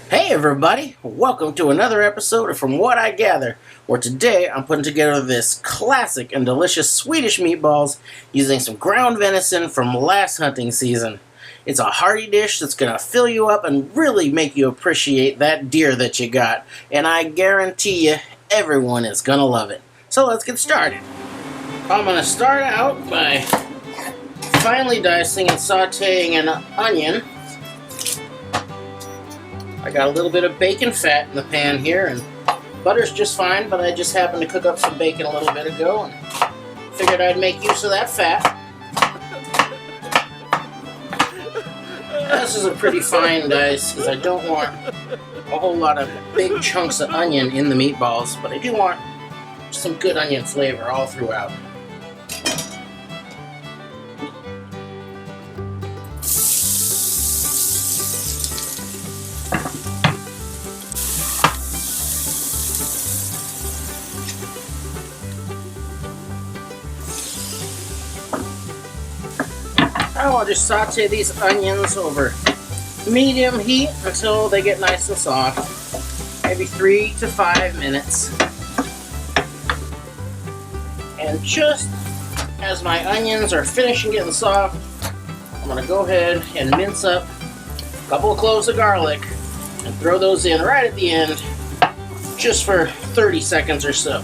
Hey everybody, welcome to another episode of From What I Gather, where today I'm putting together this classic and delicious Swedish meatballs using some ground venison from last hunting season. It's a hearty dish that's going to fill you up and really make you appreciate that deer that you got, and I guarantee you everyone is going to love it. So let's get started. I'm going to start out by finely dicing and sauteing an onion. I got a little bit of bacon fat in the pan here, and butter's just fine, but I just happened to cook up some bacon a little bit ago and figured I'd make use of that fat. This is a pretty fine dice because I don't want a whole lot of big chunks of onion in the meatballs, but I do want some good onion flavor all throughout. Now I'll just saute these onions over medium heat until they get nice and soft, maybe 3 to 5 minutes. And just as my onions are finishing getting soft, I'm going to go ahead and mince up a couple of cloves of garlic and throw those in right at the end, just for 30 seconds or so.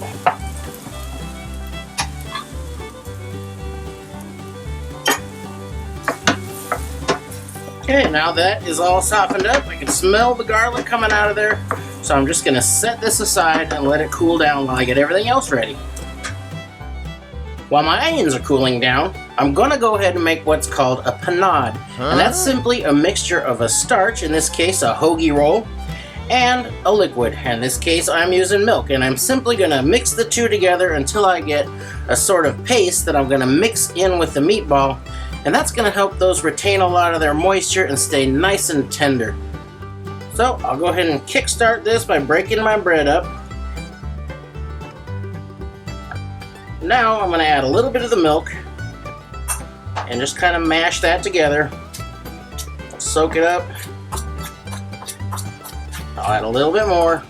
Okay, now that is all softened up, I can smell the garlic coming out of there, so I'm just going to set this aside and let it cool down while I get everything else ready. While my onions are cooling down, I'm going to go ahead and make what's called a panade, and that's simply a mixture of a starch, in this case a hoagie roll, and a liquid. In this case I'm using milk, and I'm simply going to mix the two together until I get a sort of paste that I'm going to mix in with the meatball. And that's going to help those retain a lot of their moisture and stay nice and tender. So I'll go ahead and kickstart this by breaking my bread up. Now I'm going to add a little bit of the milk and just kind of mash that together. Soak it up. I'll add a little bit more.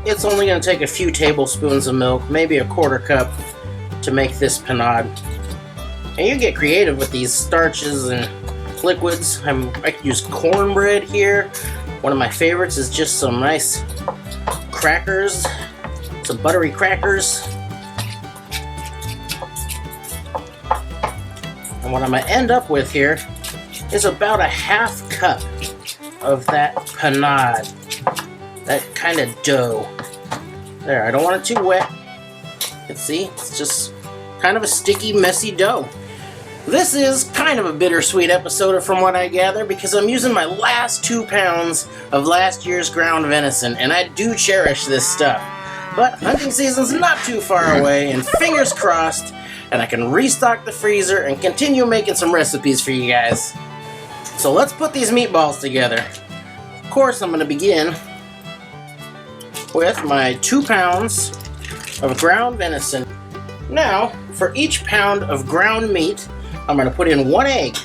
It's only going to take a few tablespoons of milk, maybe a quarter cup, to make this panade. And you get creative with these starches and liquids. I could use cornbread here. One of my favorites is just some nice crackers, some buttery crackers. And what I'm going to end up with here is about a half cup of that panade. That kind of dough. There, I don't want it too wet. You can see, it's just kind of a sticky, messy dough. This is kind of a bittersweet episode of From What I Gather because I'm using my last 2 pounds of last year's ground venison, and I do cherish this stuff. But hunting season's not too far away, and fingers crossed, and I can restock the freezer and continue making some recipes for you guys. So let's put these meatballs together. Of course, I'm going to begin with my 2 pounds of ground venison. Now, for each pound of ground meat, I'm going to put in 1 egg.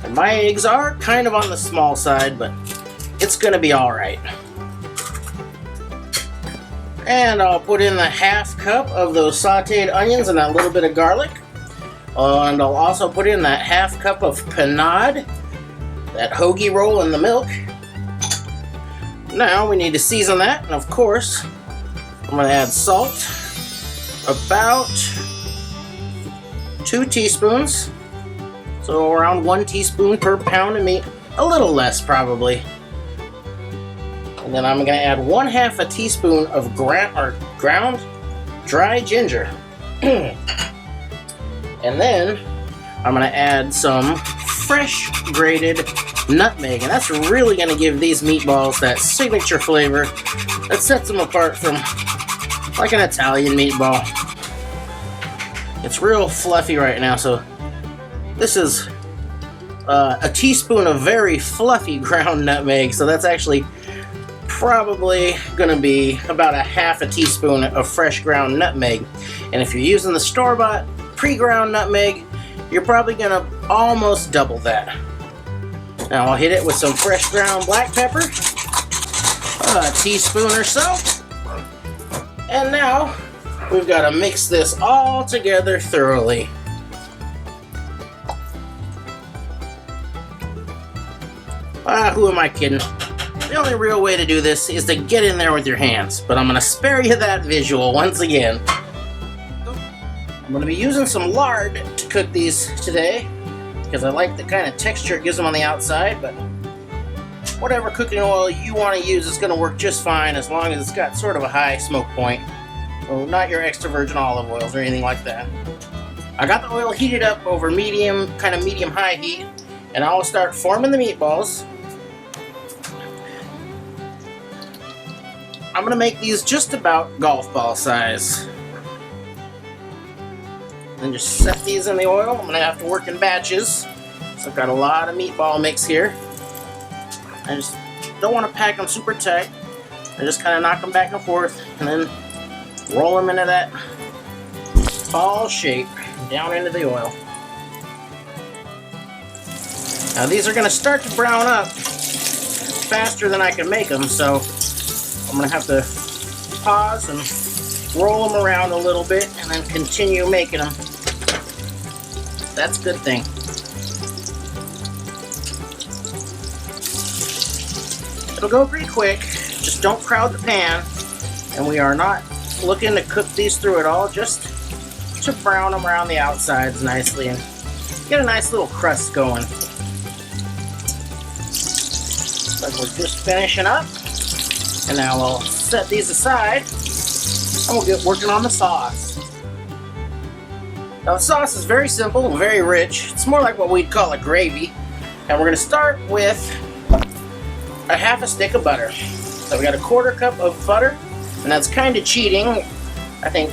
And my eggs are kind of on the small side, but it's going to be alright. And I'll put in the half cup of those sauteed onions and that little bit of garlic. And I'll also put in that half cup of panade, that hoagie roll in the milk. Now we need to season that, and of course, I'm going to add salt, about 2 teaspoons, so around 1 teaspoon per pound of meat, a little less probably. And then I'm going to add 1/2 a teaspoon of ground dry ginger. And then I'm going to add some fresh grated nutmeg, and that's really going to give these meatballs that signature flavor that sets them apart from like an Italian meatball. It's real fluffy right now, so this is a teaspoon of very fluffy ground nutmeg, so that's actually probably going to be about 1/2 a teaspoon of fresh ground nutmeg. And if you're using the store-bought pre-ground nutmeg, you're probably gonna almost double that. Now I'll hit it with some fresh ground black pepper, a teaspoon or so. And now we've got to mix this all together thoroughly. Who am I kidding? The only real way to do this is to get in there with your hands, but I'm going to spare you that visual once again. I'm going to be using some lard to cook these today, because I like the kind of texture it gives them on the outside, but whatever cooking oil you want to use is going to work just fine as long as it's got sort of a high smoke point. So not your extra virgin olive oils or anything like that. I got the oil heated up over kind of medium-high heat, and I'll start forming the meatballs. I'm going to make these just about golf ball size. And just set these in the oil. I'm going to have to work in batches. So I've got a lot of meatball mix here. I just don't want to pack them super tight. I just kind of knock them back and forth and then roll them into that ball shape down into the oil. Now these are going to start to brown up faster than I can make them, so I'm going to have to pause and roll them around a little bit and then continue making them. That's a good thing. It'll go pretty quick, just don't crowd the pan, and we are not looking to cook these through at all, just to brown them around the outsides nicely and get a nice little crust going. But we're just finishing up, and now we'll set these aside and we'll get working on the sauce. Now the sauce is very simple and very rich. It's more like what we'd call a gravy, and we're going to start with a half a stick of butter. So we got a 1/4 cup of butter, and that's kind of cheating. I think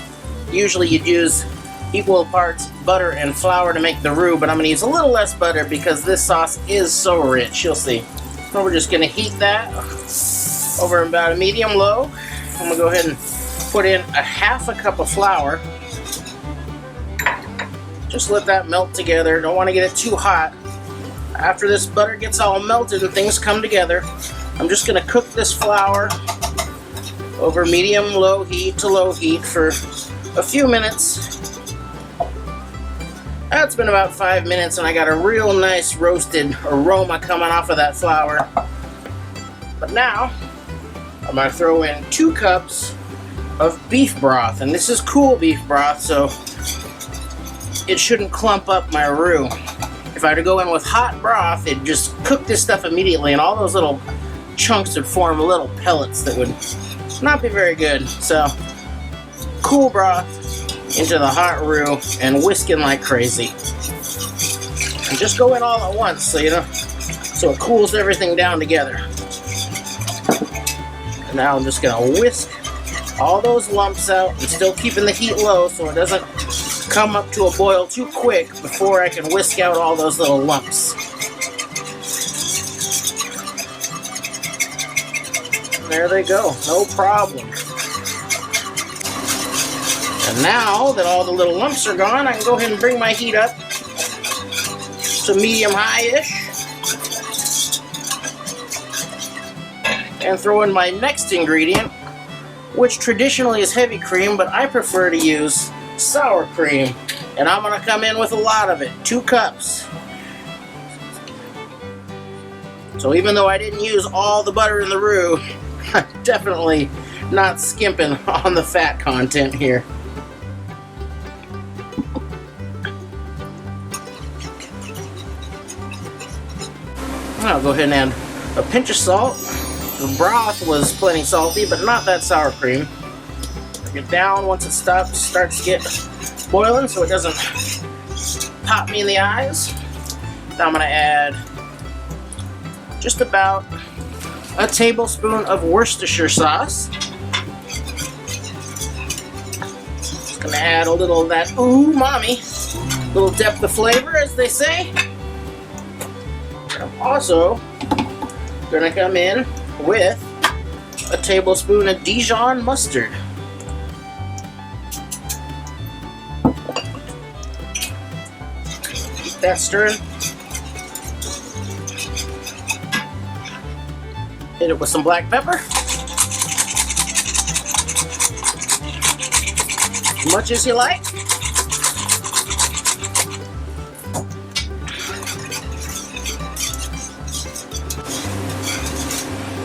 usually you'd use equal parts butter and flour to make the roux, but I'm going to use a little less butter because this sauce is so rich. You'll see. So we're just going to heat that over about a medium-low. I'm going to go ahead and put in a half a cup of flour. Just let that melt together. Don't want to get it too hot. After this butter gets all melted and things come together, I'm just going to cook this flour over medium-low heat to low heat for a few minutes. That's been about 5 minutes, and I got a real nice roasted aroma coming off of that flour. But now, I'm going to throw in 2 cups of beef broth, and this is cool beef broth, so it shouldn't clump up my roux. If I were to go in with hot broth, it'd just cook this stuff immediately, and all those little chunks would form little pellets that would not be very good. So, cool broth into the hot roux and whisking like crazy. And just go in all at once, so it cools everything down together. And now I'm just gonna whisk all those lumps out and still keeping the heat low so it doesn't come up to a boil too quick before I can whisk out all those little lumps. There they go, no problem. And now that all the little lumps are gone, I can go ahead and bring my heat up to medium-high-ish and throw in my next ingredient, which traditionally is heavy cream, but I prefer to use sour cream, and I'm going to come in with a lot of it, 2 cups. So even though I didn't use all the butter in the roux, I'm definitely not skimping on the fat content here. I'll go ahead and add a pinch of salt. The broth was plenty salty, but not that sour cream. Bring it down once it starts to get boiling so it doesn't pop me in the eyes. Now I'm going to add just about a tablespoon of Worcestershire sauce. Just going to add a little of that umami, a little depth of flavor, as they say. I'm also going to come in with a tablespoon of Dijon mustard. that stirring. Hit it with some black pepper. As much as you like.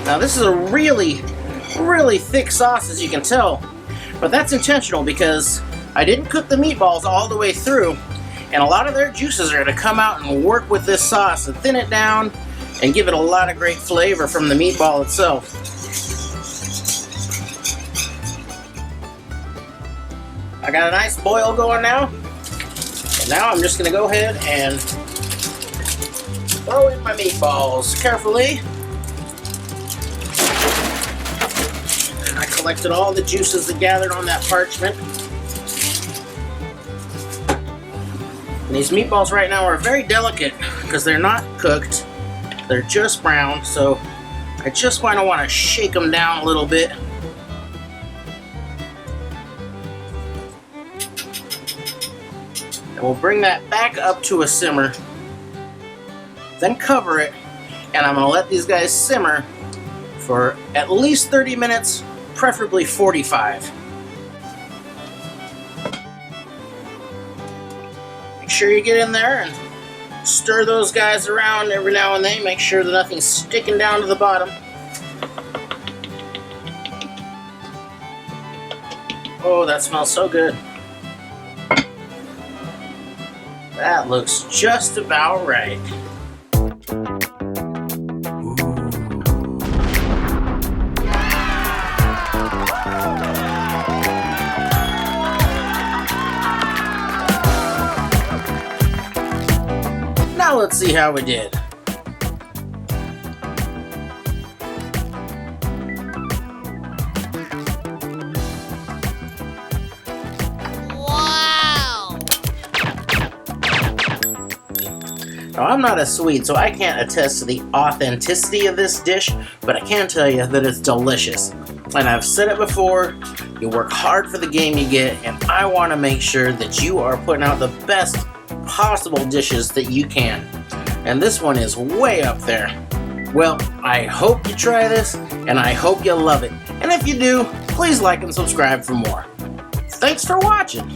Now this is a really thick sauce, as you can tell, but that's intentional because I didn't cook the meatballs all the way through, and a lot of their juices are going to come out and work with this sauce and thin it down and give it a lot of great flavor from the meatball itself. I got a nice boil going now, and now I'm just going to go ahead and throw in my meatballs carefully. I collected all the juices that gathered on that parchment. And these meatballs right now are very delicate because they're not cooked. They're just brown, so I just want to shake them down a little bit. And we'll bring that back up to a simmer. Then cover it, and I'm going to let these guys simmer for at least 30 minutes, preferably 45. Make sure you get in there and stir those guys around every now and then. Make sure that nothing's sticking down to the bottom. Oh, that smells so good. That looks just about right. Now let's see how we did. Wow! Now, I'm not a Swede, so I can't attest to the authenticity of this dish, but I can tell you that it's delicious. And I've said it before, you work hard for the game you get, and I want to make sure that you are putting out the best possible dishes that you can. And this one is way up there. Well, I hope you try this, and I hope you love it. And if you do, please like and subscribe for more. Thanks for watching.